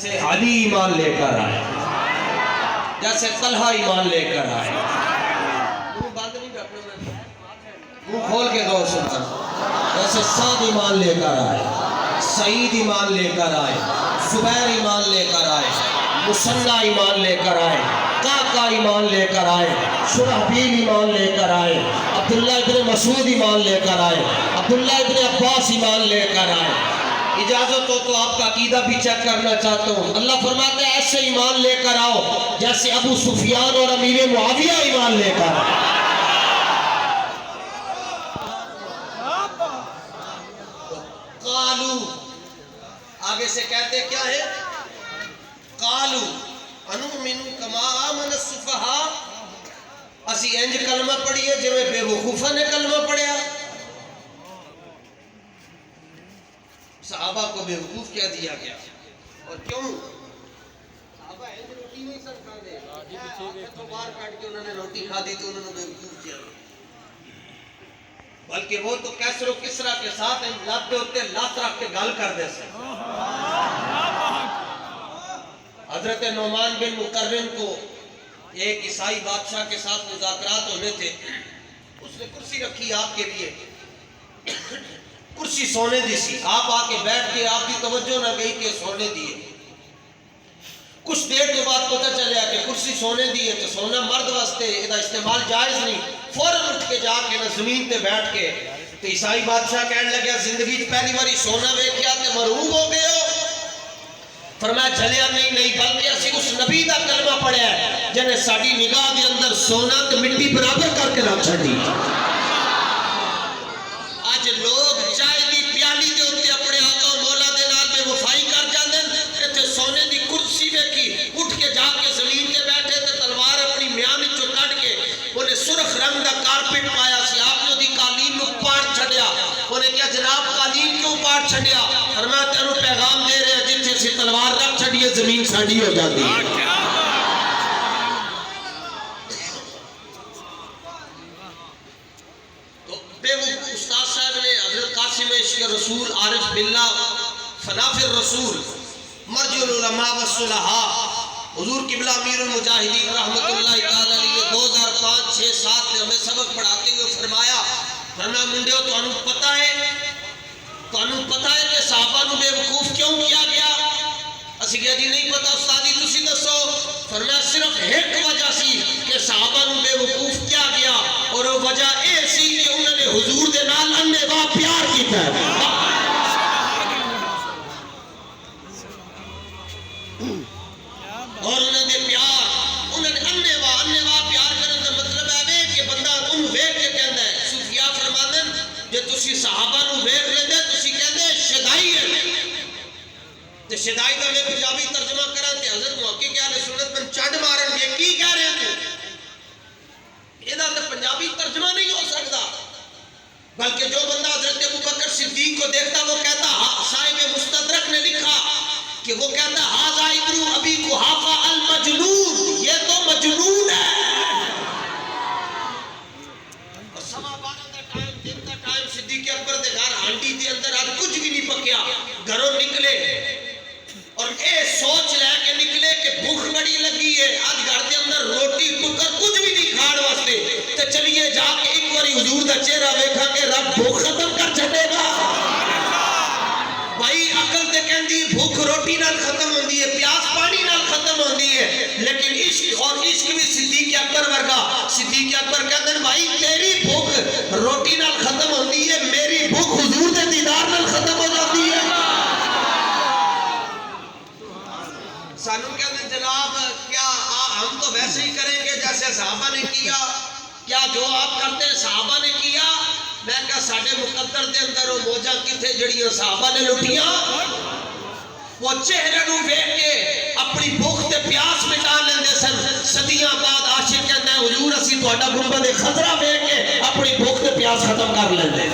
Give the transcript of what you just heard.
جیسے علی ایمان لے کر آئے، جیسے طلحہ ایمان لے کر آئے. منہ کھول کے دو سنا. جیسے سعد ایمان لے کر آئے، سعید ایمان لے کر آئے، زبیر ایمان لے کر آئے، مسنہ ایمان لے کر آئے، قعقاع ایمان لے کر آئے، شرحبیل ایمان لے کر آئے، عبداللہ ابن مسعود ایمان لے کر آئے، عبداللہ ابن عباس ایمان لے کر آئے. اجازت ہو تو آپ کا عقیدہ بھی چیک کرنا چاہتا ہوں. اللہ فرماتا ہے ایسے ایمان لے کر آؤ جیسے ابو سفیان اور امیر معاویہ ایمان لے کر آئے. قالو آگے سے کہتے کیا ہے؟ قالو انؤمن کما آمن السفہاء. اسی انج کلمہ پڑھیے جو بے وقوفہ نے کلمہ پڑھیا. صحابہ کو بے وقوف کیا دیا گیا. اور کیوں؟ صحابہ انج روٹی نہیں سر کھا دے تو بار کاٹ کے انہوں نے روٹی کھا دی تو انہوں نے بے وقوف کیا. بلکہ وہ تو کیسر و کسرا کے ساتھ لاتے ہوتے لات رکھ کے گال کر دے سکتے. حضرت نعمان بن مقرن کو ایک عیسائی بادشاہ کے ساتھ مذاکرات ہونے تھے. اس نے کرسی رکھی آپ کے لیے، کرسی سونے دی سی. آپ آ کے بیٹھ کے آپ کی توجہ نہ گئی کہ سونے دیے. کچھ دیر کے بعد پتہ چلیا کہ کرسی سونے دیے تو سونا مرد واسطے یہ استعمال جائز نہیں. فوراً اٹھ کے جا کے زمین تے بیٹھ کے تو عیسائی بادشاہ کہنے لگیا زندگی پہلی باری سونا ویکھیا تے مرعوب ہو گئے ہو. فرمایا جھلیا نہیں بلکہ اسی اس نبی دا کلمہ پڑھیا ہے جنہیں ساڈی نگاہ دے اندر سونا تے مٹی برابر کر کے رکھ چھڈی. آج لوگ چائے دی پیالی دے اوتے اپنے آقا مولا دے نال بے وفائی کر جاندے نے تے سونے دی کرسی ویکھی اٹھ کے جا کے زمین تے بیٹھے تے تلوار اپنی میان وچوں کڈ کے انہیں سرخ رنگ دا کارپٹ پایا سی. آپ نے دی قالین نو پاڑ چھڈیا. انہیں کیا جناب قالین کیوں پاڑ چھڈیا؟ فرمایا تینوں پیغام دے رہے ہیں جتھے سی تلوار رکھ چھڈیے زمین ساڈی ہو جاتی ہے. استاد صاحب نے حضرت قاسم عشق رسول عارف باللہ فناف الرسول مرجع العلماء والصلحاء حضور قبلہ امیر المجاہدین رحمت اللہ تعالی علیہ 2005-6-7 میں ہمیں سبق پڑھاتے ہوئے فرمایا منڈیو تانوں پتہ ہے کہ صحابہ نو بے وقوف کیوں کیا گیا؟ اسی کہا جی نہیں پتہ استادی تسی دسو. فرمایا صرف ایک وجہ سی کہ صحابہ نو بے وقوف کیا گیا اور وہ وجہ اے سی کہ انہوں نے حضور دے نال انے وا پیار کیتا ہے. اور انہوں نے پیار انہوں نے انے وا پیار کرنے کا مطلب ہے کہ بندہ ان ویکھ کے کہندا ہے. صوفیاء فرماندے جے تسی صحابہ نو ویکھ لیندے تسی کہندے شدائی ہے. تے شدائی دا میں پنجابی ترجمہ کراں تے حضرت محقق اہل سنت من چڈ مارن گے کی کہہ رہے ہیں تو ادا تے پنجابی ترجمہ نہیں ہو سکتا. بلکہ جو بندہ حضرت ابوبکر صدیق کو دیکھتا وہ کہتا صاحب مستدرک نے لکھا کہ وہ کہتا ھذا ابن ابی قحافہ المجنون، یہ تو مجنون ہے. اور سوا 12 the time then the time صدیق اکبر دے گھر ہانڈی دے اندر آج کچھ بھی نہیں پکیا. گھروں نکلے اور اے سوچ لے کے نکلے کہ بھوک بڑی لگی ہے آج گھر دے اندر روٹی ٹکر کچھ بھی نہیں کھان واسطے تے چلیے جا کے ایک باری حضور دا چہرہ ویکھا کہ رب بھوک ختم کر چھڈے گا. بھائی عقل تے کہندی بھوک روٹی نال ختم ہوندی ہے، پیاس پانی نال ختم ہوندی ہے، لیکن عشق اور عشق بھی صدیق اکبر ورگا. صدیق اکبر کہندے بھائی تیری بھوک روٹی نال ختم ہوندی ہے، میری بھوک حضور دے دیدار نال ختم ہو جاتی ہے. سانو کہتے جناب کیا ہم تو ویسے ہی کریں گے جیسے صحابہ نے کیا؟ کیا جو آپ کرتے ہیں صحابہ نے کیا؟ میں کہا ساڑھے مقدر دے اندر وہ موجہ کتھے جڑیاں صحابہ نے لٹیاں. وہ چہرے نو ویکھ کے اپنی بھوک تے پیاس مٹا لیندے سن. صدیاں بعد عاشق کہتے ہیں حضور اسی تہاڈا گنبد خضرا ویکھ کے اپنی بھوک تے پیاس ختم کر لیندے.